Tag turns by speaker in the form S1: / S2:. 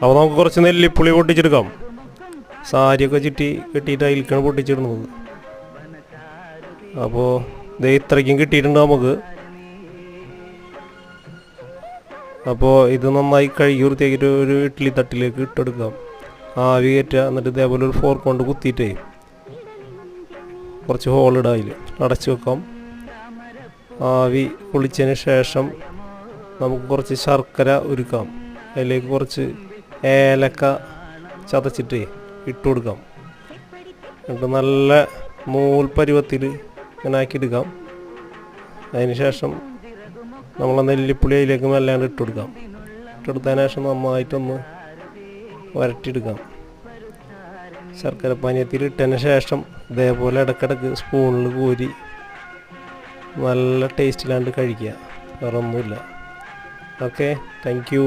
S1: അപ്പോൾ നമുക്ക് കുറച്ച് നെല്ലിപ്പുളി പൊട്ടിച്ചെടുക്കാം. സാരിയൊക്കെ ചുറ്റി കെട്ടിയിട്ട് അതിലേക്കാണ് പൊട്ടിച്ചിടുന്നത്. അപ്പോൾ ഇത് ഇത്രയ്ക്കും കിട്ടിയിട്ടുണ്ട് നമുക്ക്. അപ്പോൾ ഇത് നന്നായി കഴുകി വൃത്തിയാക്കിയിട്ട് ഒരു ഇഡ്ഡലി തട്ടിലേക്ക് ഇട്ടെടുക്കാം. ആവി കയറ്റുക. എന്നിട്ട് ഇതേപോലെ ഒരു ഫോർക്ക് കൊണ്ട് കുത്തിയിട്ടേ കുറച്ച് ഹോളിടുക, അതിൽ അടച്ചു വെക്കാം. ആവി കുളിച്ചതിന് ശേഷം നമുക്ക് കുറച്ച് ശർക്കര ഉരുക്കാം. അതിലേക്ക് കുറച്ച് ഏലക്ക ചതച്ചിട്ട് ഇട്ട് കൊടുക്കാം. എന്നിട്ട് നല്ല നൂൽ പരുവത്തിൽ ഇങ്ങനെ ആക്കിയെടുക്കാം. അതിന് ശേഷം നമ്മൾ നെല്ലിപ്പുളി അതിലേക്ക് മെല്ലാണ്ട് ഇട്ട് കൊടുക്കാം. ഇട്ടെടുത്തതിന് ശേഷം നന്നായിട്ടൊന്ന് വരട്ടിയെടുക്കാം. ശർക്കര പാനീയത്തിൽ ഇട്ടതിന് ശേഷം ഇതേപോലെ ഇടയ്ക്കിടയ്ക്ക് സ്പൂണിൽ കോരി നല്ല ടേസ്റ്റിലാണ്ട് കഴിക്കുക. വേറെ ഒന്നുമില്ല. Okay, thank you.